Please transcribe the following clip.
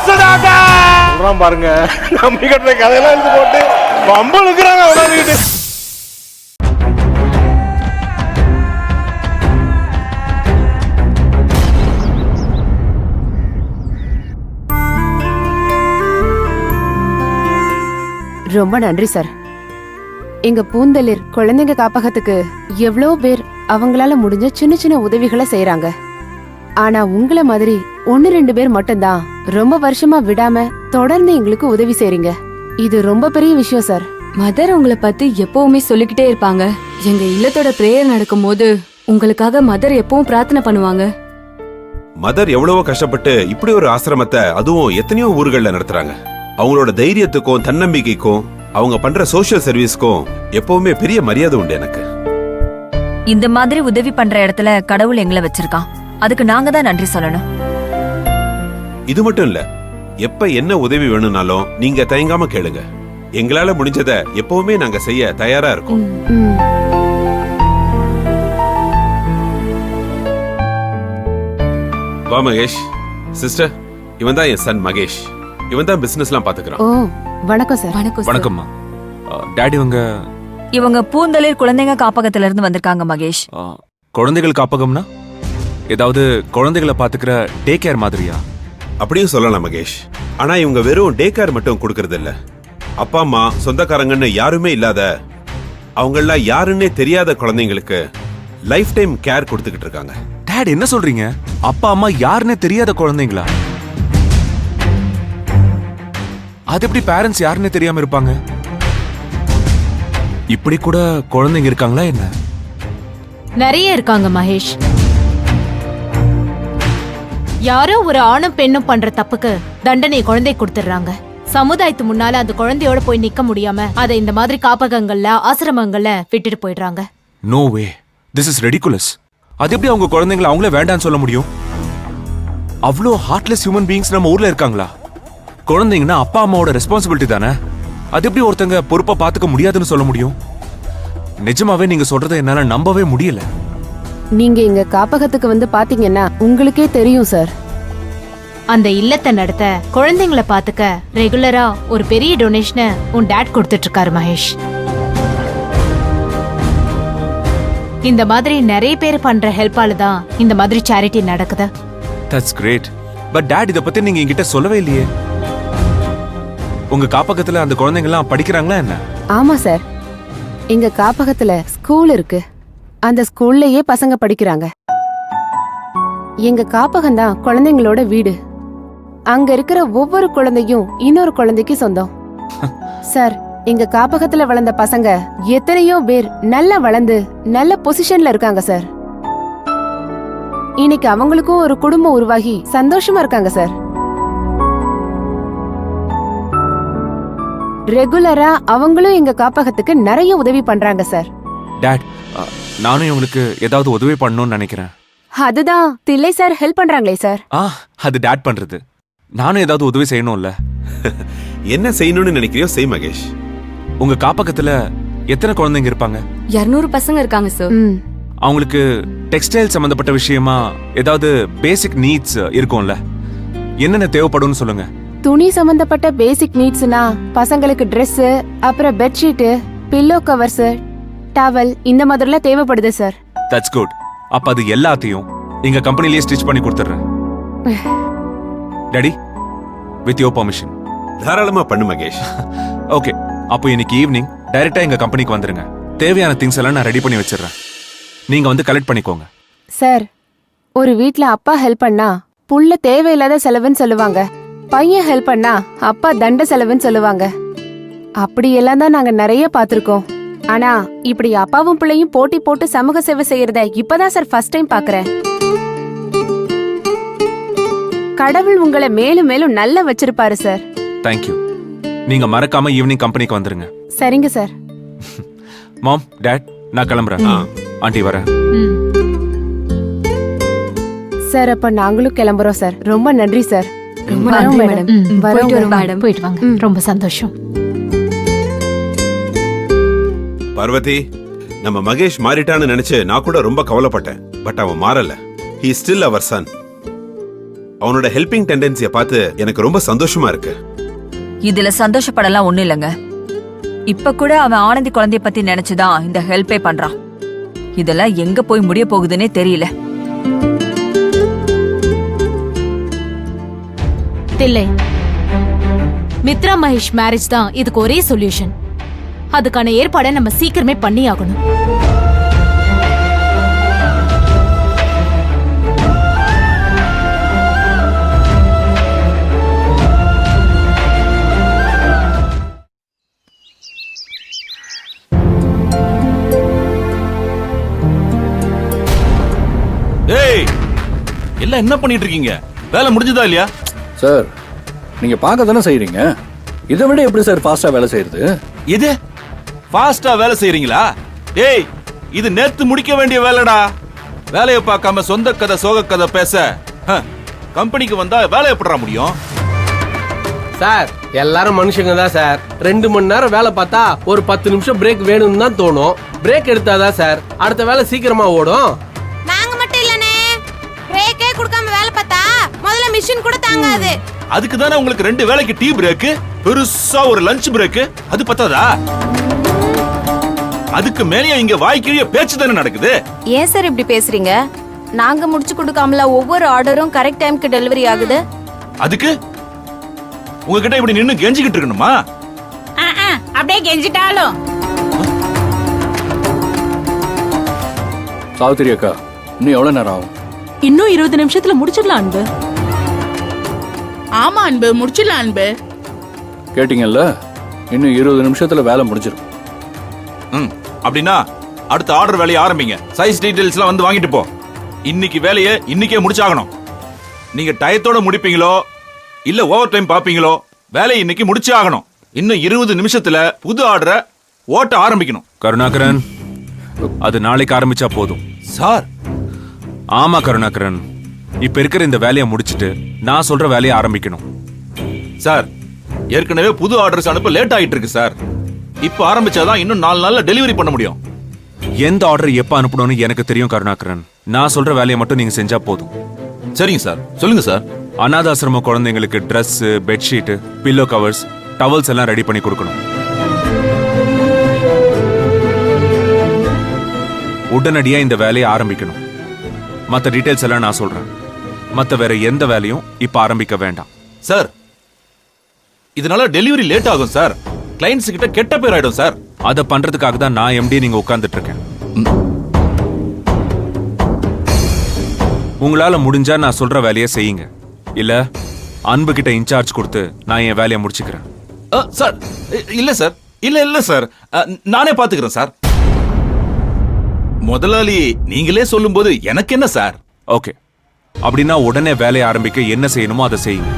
சொல்றான் பாருங்க. நம்பி கட்டுற கதையெல்லாம் எடுத்து போட்டு ரொம்ப இருக்கிறாங்க உடனே. ரொம்ப நன்றி சார். எங்க பூந்தளிர் குழந்தைங்க காப்பகத்துக்கு எவ்வளவு பேர் அவங்களால முடிஞ்ச சின்ன சின்ன உதவிகளை செய்யறாங்க. ஆனா உங்களை மாதிரி 1-2 பேர் மட்டும்தான் ரொம்ப வருஷமா விடாம தொடர்ந்து எங்களுக்கு உதவி செய்றீங்க. இது ரொம்ப பெரிய விஷயம் சார். மதர் உங்களை பத்தி எப்பவுமே சொல்லிக்கிட்டே இருப்பாங்க. எங்க இல்லத்தோட பிரேயர் நடக்கும் போது உங்களுக்காக மதர் எப்பவும் பிரார்த்தனை பண்ணுவாங்க. மதர் எவ்வளவோ கஷ்டப்பட்டு இப்படி ஒரு ஆசிரமத்தை அதுவும் எத்தனையோ ஊர்கள்ல நடத்துறாங்க. அவங்களோட தைரியத்துக்கும் தன்னம்பிக்கைக்கும் அவங்க பண்ற சோஷியல் சர்வீஸ்க்கும் எப்பவுமே பெரிய மரியாதை உண்டு எனக்கு. இந்த மாதிரி உதவி பண்ற இடத்துல கடவுள் எங்களை வச்சிருக்கான். அதுக்கு நாங்க தான் நன்றி சொல்லணும். இது மட்டும் இல்ல, எப்ப என்ன உதவி வேணும்னாலும் நீங்க தயங்காம கேளுங்க. எங்களால முடிஞ்சதை எப்பவுமே நாங்க செய்ய தயாரா இருக்கோம். வா மகேஷ். சிஸ்டர், இவன் தான் என் சன் மகேஷ். இவன் தான் பிசினஸ்லாம் பாத்துக்கிறான். ஓ வணக்கம் சார். வணக்கம்மா. டாடி இவங்க பூந்தளிர் குழந்தைங்க காப்பகத்துல இருந்து வந்திருக்காங்க மகேஷ். குழந்தைகள் காப்பகம்னா ஏதாவது குழந்தைகளை பாத்துக்கிற டே கேர் மாதிரியா? அப்படியும் சொல்லலாம் மகேஷ். ஆனா இவங்க வெறும் டே கேர் மட்டும் கொடுக்கறது இல்ல. அப்பா அம்மா சொந்தக்காரங்கன்னு யாருமே இல்லாத, அவங்கள யாருன்னே தெரியாத குழந்தைங்களுக்கு லைஃப் டைம் கேர் கொடுத்துக்கிட்டு இருக்காங்க. டாடி என்ன சொல்றீங்க? அப்பா அம்மா யாருன்னே தெரியாத குழந்தைங்களா? அது எப்படி பேரண்ட்ஸ் யாருன்னே தெரியாம இருப்பாங்க? இப்படி கூட குழந்தைங்க இருக்காங்களா என்ன? நிறைய இருக்காங்க மகேஷ். யாரோ ஒரு ஆணும் பெண்ணும் பண்ற தப்புக்கு தண்டனை குழந்தை கொடுத்துடுறாங்க. சமுதாயத்து முன்னால அந்த குழந்தையோட போய் நிக்க முடியாம அதை இந்த மாதிரி காப்பகங்கள்ல ஆசிரமங்கள்ல விட்டுட்டு போயிடுறாங்க. No way, this is ridiculous. அது எப்படி அவங்க குழந்தைங்களை அவங்களே வேண்டான்னு சொல்ல முடியும்? அவ்வளோ ஹார்ட்லெஸ் ஹியூமன் பீயிங்ஸ் நம்ம ஊர்ல இருக்காங்களா? குழந்தைங்கன்னா அப்பா அம்மாவோட ரெஸ்பான்சிபிலிட்டி தானே. அது எப்படி ஒருத்தங்க பொறுப்பா பாத்துக்க முடியாதுன்னு சொல்ல முடியும்? நிஜமாவே நீங்க சொல்றதை என்னால நம்பவே முடியல. நீங்க எங்க காப்பகத்துக்கு வந்து பாத்தீங்கன்னா உங்களுக்கே தெரியும் சார். அந்த இல்லத்தை நடத்த குழந்தைங்களை பாத்துக்க ரெகுலரா ஒரு பெரிய டொனேஷனை உன் டாட் கொடுத்துட்டு இருக்காரு மகேஷ். இந்த மாதிரி நிறைய பேர் பண்ற ஹெல்ப்பால தான் இந்த மாதிரி சேரிட்டி நடக்குது. That's great. பட் டாட், இத பத்தி நீங்க என்கிட்ட சொல்லவே இல்லையே. உங்க காப்பகத்துல அந்த குழந்தைங்க எல்லாம் படிக்கிறாங்களா என்ன? ஆமா சார், எங்க காப்பகத்துல ஸ்கூல் இருக்கு. அந்த ஸ்கூல்லயே பசங்க படிக்கிறாங்க. எங்க காப்பகம் தான் குழந்தைங்களோட வீடு. அங்க இருக்கிற ஒவ்வொரு குழந்தையும் இன்னொரு குழந்தைக்கு சொந்தம். சார், எங்க காப்பகத்துல வளர்ந்த பசங்க எத்தனையோ பேர் நல்லா வளர்ந்து நல்ல பொசிஷன்ல இருக்காங்க சார். இன்னைக்கு அவங்களுக்கும் ஒரு குடும்பம் உருவாகி சந்தோஷமா இருக்காங்க சார். ரெகுலரா அவங்களும் எங்க காப்பகத்துக்கு நிறைய உதவி பண்றாங்க சார். டாட், நானும் இவங்களுக்கு ஏதாவது உதவி பண்ணணும்னு நினைக்கிறேன். அதுதான் தில்லை சார் ஹெல்ப் பண்றாங்களே சார். அது டாட் பண்றது. நானும் ஏதாவது உதவி செய்யணும்ல. என்ன செய்யணும்னு நினைக்கிறியோ செய் மகேஷ். உங்க காப்பகத்துல எத்தனை குழந்தைங்க இருப்பாங்க? 200 பசங்க இருக்காங்க சார். அவங்களுக்கு டெக்ஸ்டைல் சம்பந்தப்பட்ட விஷயமா ஏதாவது பேசிக் நீட்ஸ் இருக்கும்ல? என்னென்ன தேவைப்படும்னு சொல்லுங்க. துணி சம்பந்தப்பட்ட பேசிக் நீட்ஸ்னா பசங்களுக்கு Dress, அப்புறம் பெட்ஷீட், பில்லோ கவர்ஸ், டவல் இந்த மாதிரிலாம் தேவைப்படுது சார். That's good. அப்ப அது எல்லாத்தையும் எங்க கம்பெனிலேயே ஸ்டிச் பண்ணி கொடுத்துறேன். Daddy, with your permission. தாராளமா பண்ணு மகேஷ். ஓகே, அப்போ இன்னைக்கு ஈவினிங் டைரக்டா எங்க கம்பெனிக்கு வந்துருங்க. தேவையான திங்ஸ் எல்லாம் நான் ரெடி பண்ணி வச்சிடுறேன். நீங்க வந்து கலெக்ட் பண்ணிக்கோங்க. சார், ஒரு வீட்ல அப்பா ஹெல்ப் பண்ணா புள்ள தேவையில்லாத செலவுன்னு சொல்லுவாங்க. பையன் ஹெல்ப் பண்ணா அப்பா தண்ட செலவுன்னு சொல்லுவாங்க. அப்படி எல்லாம் தான் நாங்க நிறைய பாத்திருக்கோம். ஆனா இப்படி அப்பாவும் பிள்ளையும் போட்டி போட்டு சமூக சேவை செய்யறத இப்பதான் சார் ஃபர்ஸ்ட் டைம் பாக்குறேன். கடவுள் உங்களை மேலும் மேலும் நல்லா வச்சிருப்பாரு சார். தேங்க்யூ. நீங்க மறக்காம ஈவினிங் கம்பெனிக்கு வந்துருங்க. சரிங்க சார். மாம், டாட், நான் கிளம்புறேன். ஆண்டி வரேன். சார், அப்ப நாங்களும் கிளம்புறோம் சார். ரொம்ப நன்றி சார். ரொம்ப நன்றி மேடம். போயிட்டு வாங்க. ரொம்ப சந்தோஷம். பார்வதி, நம்ம மகேஷ் மாறிட்டான்னு நினைச்சு நான் கூட ரொம்ப கவலைப்பட்டேன். பட் அவன் மாறல. He is still our son. அவனோட ஹெல்பிங் டெண்டன்சியை பார்த்து எனக்கு ரொம்ப சந்தோஷமா இருக்கு. இதுல சந்தோஷப்படலாம் ஒண்ணு இல்லைங்க. இப்ப கூட அவன் ஆனந்தி குழந்தைய பத்தி நினைச்சுதான் இந்த ஹெல்ப்பே பண்றான். இதெல்லாம் எங்க போய் முடிய போகுதுன்னே தெரியல. தில்லை, மித்ரா மகேஷ் மேரேஜ் தான் இதுக்கு ஒரே சொல்யூஷன். அதுக்கான ஏற்பாடை நம்ம சீக்கிரமே பண்ணி ஆகணும். ஏய், எல்லாம் என்ன பண்ணிட்டு இருக்கீங்க? வேலை முடிஞ்சதா இல்லையா? சார், நீங்க பார்க்க தானே செய்றீங்க. இதை விட எப்படி சார் ஃபாஸ்டா வேலை செய்யறது? இது ஃபாஸ்டா வேலை செய்றீங்களா? ஏய், இது நேத்து முடிக்க வேண்டிய வேலைடா. வேலையை பார்க்காம சொந்த கதை சோக கதை பேச கம்பெனிக்கு வந்தா வேலை எப்படிடா முடியும்? சார், எல்லாரும் மனுஷங்க தான் சார். 2 மணி நேரம் வேலை பார்த்தா ஒரு 10 நிமிஷம் பிரேக் வேணும்னு தான் தோணும். பிரேக் எடுத்தாதான் சார் அடுத்த வேலை சீக்கிரமா ஓடும். நாங்க மட்டும் இல்லனே, பிரேக்கே கொடுக்காம வேலை பார்த்தா முதல்ல மிஷின் கூட தாங்காது. அதுக்கு தானே உங்களுக்கு 2 வேளைக்கு டீ பிரேக், பெருசா ஒரு லஞ்ச் பிரேக். அது பத்தாதா? அதுக்கு மேலே இங்க வாய்க்கிழிய பேச்சு தானே நடக்குது. ஏன் சார் இப்படி பேசுறீங்க? நாங்க முடிச்சு கொடுக்காமல ஒவ்வொரு ஆர்டரும் கரெக்ட் டைம்க்கு டெலிவரி ஆகுது. அதுக்கு உங்ககிட்ட இப்படி நின்னு கெஞ்சிக்கிட்டு இருக்கணுமா? அப்படியே கெஞ்சிட்டாலும். சாவித்திரி அக்கா, இன்னும் எவ்வளவு நேரம் ஆகும்? இன்னும் 20 நிமிஷத்துல முடிச்சிடலாம் அன்பு. ஆமா அன்பு, முடிச்சிடலாம் அன்பு. கேட்டீங்கல்ல, இன்னும் 20 நிமிஷத்துல வேலை முடிஞ்சிடும். அப்படின்னா அடுத்த ஆர்டர் வேலையை ஆரம்பிங்க. சைஸ் டீடைல்ஸ் எல்லாம் வந்து வாங்கிட்டு போ. இன்னைக்கு வேலையை இன்னைக்கே முடிச்சாகணும். நீங்க டயத்தோட முடிப்பீங்களோ இல்ல ஓவர் டைம் பாப்பீங்களோ, வேலையை இன்னைக்கு முடிச்சே ஆகணும். இன்னும் 20 நிமிஷத்துல புது ஆர்டரை ஓட்ட ஆரம்பிக்கணும். கருணாகரன், அது நாளைக்கு ஆரம்பிச்சா போதும். சார். ஆமா கருணாகரன், இப்ப இருக்கிற இந்த வேலையை முடிச்சிட்டு நான் சொல்ற வேலையை ஆரம்பிக்கணும். சார், ஏற்கனவே புது ஆர்டர்ஸ் அனுப்ப லேட் ஆயிட்டு இருக்கு சார். இப்ப ஆரம்பிச்சாதான் இன்னும் 4 நாள்ல டெலிவரி பண்ண முடியும். எந்த ஆர்டர் எப்ப அனுப்பணும்னு எனக்கு தெரியும் கருணாகரன். நான் சொல்ற வேலையை மட்டும் நீங்க செஞ்சா போதும். சரிங்க சார், சொல்லுங்க சார். அனாதாசிரம குழந்தைங்களுக்கு Dress, bedsheet, pillow covers, towels எல்லாம் ரெடி பண்ணி கொடுக்கணும். உடனடியா இந்த வேலையை ஆரம்பிக்கணும். மத்த டீடைல்ஸ் எல்லாம் நான் சொல்றேன். மத்த வேற எந்த வேலையும் இப்ப ஆரம்பிக்க வேண்டாம். சார், இதனால டெலிவரி லேட் ஆகும் சார். கிளைண்ட்ஸ் கிட்ட கெட்ட பேர் ஆயிடும் சார். அதை பண்றதுக்காக தான் நான் எம்டி நீங்க உட்கார்ந்துட்டு இருக்கேன். உங்களால முடிஞ்சா நான் சொல்ற வேலையை செய்யுங்க. இல்ல அன்பு கிட்ட இன்சார்ஜ் கொடுத்து நான் என் வேலையை முடிச்சுக்கிறேன். சார், இல்ல சார், இல்ல சார், நானே பாத்துக்கிறேன் சார். முதலாளி நீங்களே சொல்லும்போது எனக்கு என்ன சார்? ஓகே, அப்படின்னா உடனே வேலையை ஆரம்பிக்க என்ன செய்யணுமோ அதை செய்யுங்க.